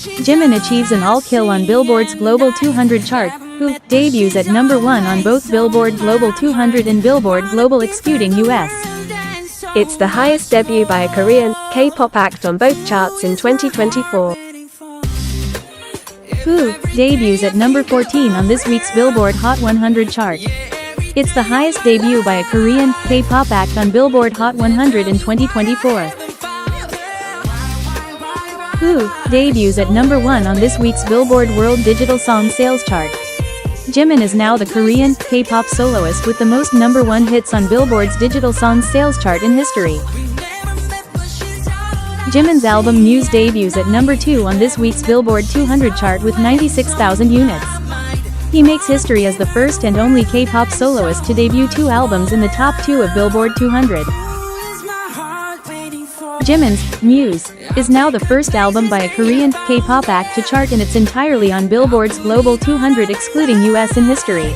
Jimin achieves an all-kill on Billboard's Global 200 chart, who debuts at number 1 on both Billboard Global 200 and Billboard Global Excl US. It's the highest debut by a Korean K-pop act on both charts in 2024. Who debuts at number 14 on this week's Billboard HOT 100 chart. It's the highest debut by a Korean K-pop act on Billboard HOT 100 in 2024. Who debuts at number 1 on this week's Billboard World Digital Song Sales chart. Jimin is now the Korean K-pop soloist with the most number 1 hits on Billboard's digital song sales chart in history. Jimin's album MUSE debuts at number 2 on this week's Billboard 200 chart with 96,000 units. He makes history as the first and only K-pop soloist to debut 2 albums in the top 2 of Billboard 200. Jimin's MUSE is now the first album by a Korean K-pop act to chart in its entirely on Billboard's Global 200 excluding US in history.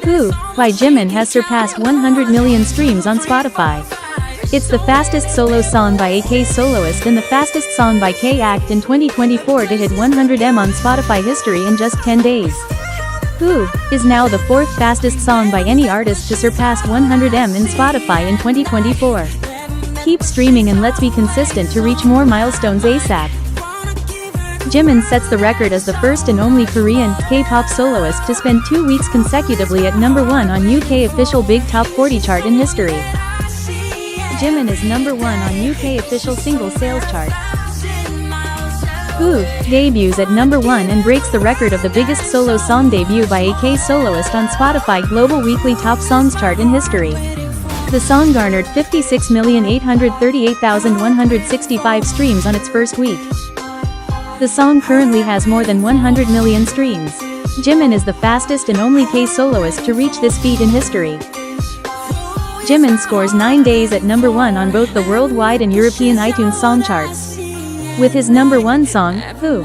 Who by Jimin has surpassed 100 million streams on Spotify. It's the fastest solo song by a K-Soloist and the fastest song by K-act in 2024 to hit 100M on Spotify history in just 10 days. Who is now the 4th fastest song by any artist to surpass 100M in Spotify in 2024. Keep streaming and let's be consistent to reach more milestones ASAP. Jimin sets the record as the first and only Korean K-pop soloist to spend 2 weeks consecutively at number 1 on UK official Big Top 40 chart in history. Jimin is number 1 on UK official single sales chart. Who debuts at number 1 and breaks the record of the biggest solo song debut by a K-Soloist on Spotify Global Weekly Top Songs chart in history. The song garnered 56,838,165 streams on its first week. The song currently has more than 100 million streams. Jimin is the fastest and only K-Soloist to reach this feat in history. Jimin scores 9 days at number 1 on both the worldwide and European iTunes song charts. With his number 1 song, Who.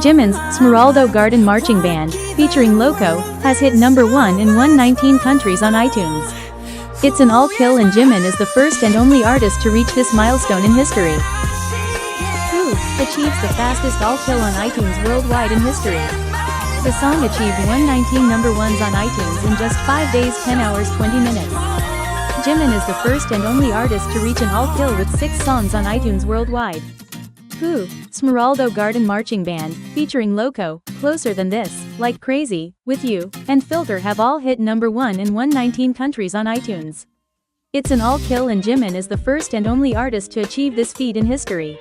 Jimin's Smeraldo Garden Marching Band, featuring Loco, has hit number 1 in 119 countries on iTunes. It's an all-kill and Jimin is the first and only artist to reach this milestone in history. Who achieves the fastest all-kill on iTunes worldwide in history. The song achieved 119 number 1s on iTunes in just 5 days 10 hours 20 minutes. Jimin is the first and only artist to reach an all-kill with 6 songs on iTunes worldwide. Who, Smeraldo Garden Marching Band, featuring Loco, Closer Than This, Like Crazy, With You, and Filter have all hit number 1 in 119 countries on iTunes. It's an all-kill and Jimin is the first and only artist to achieve this feat in history.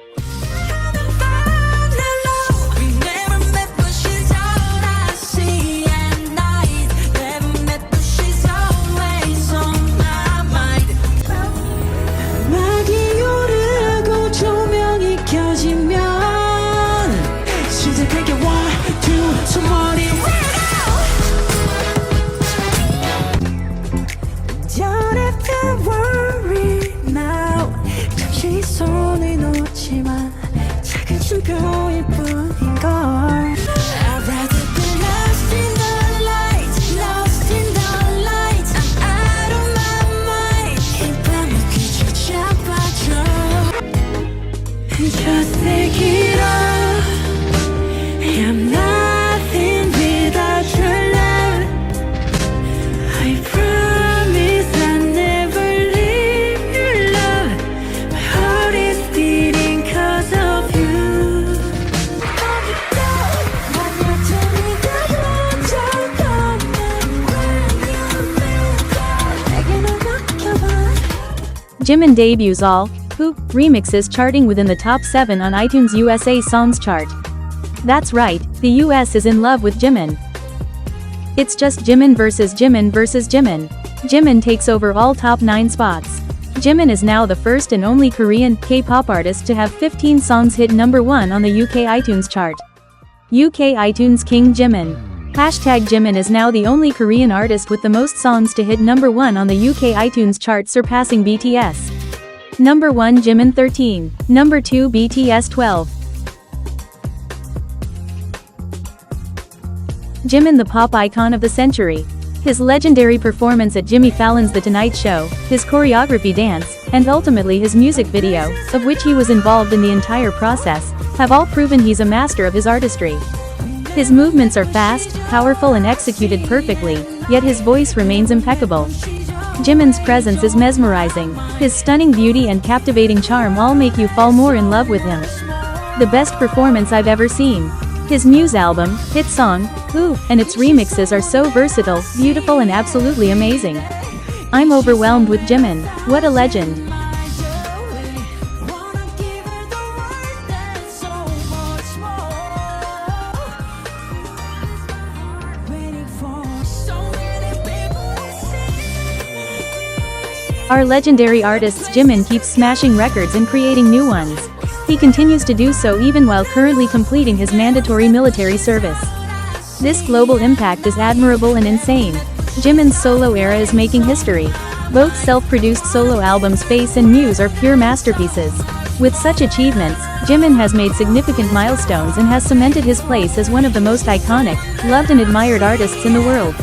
Jimin debuts all Who remixes charting within the top 7 on iTunes USA Songs chart. That's right, the US is in love with Jimin. It's just Jimin versus Jimin versus Jimin. Jimin takes over all top 9 spots. Jimin is now the first and only Korean K-pop artist to have 15 songs hit number 1 on the UK iTunes chart. UK iTunes King Jimin. #Jimin is now the only Korean artist with the most songs to hit number 1 on the UK iTunes chart, surpassing BTS. Number 1 Jimin 13, number 2 BTS 12. Jimin, the pop icon of the century. His legendary performance at Jimmy Fallon's The Tonight Show, his choreography dance, and ultimately his music video, of which he was involved in the entire process, have all proven he's a master of his artistry. His movements are fast, powerful and executed perfectly, yet his voice remains impeccable. Jimin's presence is mesmerizing. His stunning beauty and captivating charm all make you fall more in love with him. The best performance I've ever seen. His MUSE album, hit song, Ooh, and its remixes are so versatile, beautiful and absolutely amazing. I'm overwhelmed with Jimin. What a legend. Our legendary artist Jimin keeps smashing records and creating new ones. He continues to do so even while currently completing his mandatory military service. This global impact is admirable and insane. Jimin's solo era is making history. Both self-produced solo albums Face and MUSE are pure masterpieces. With such achievements, Jimin has made significant milestones and has cemented his place as one of the most iconic, loved and admired artists in the world.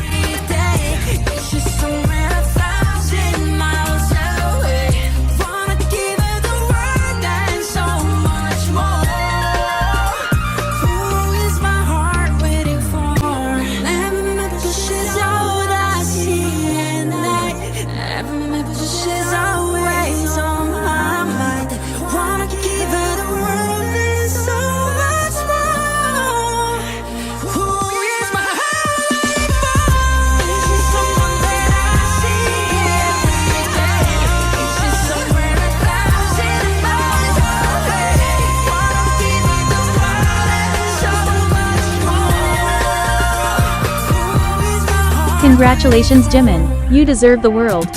Congratulations Jimin, you deserve the world.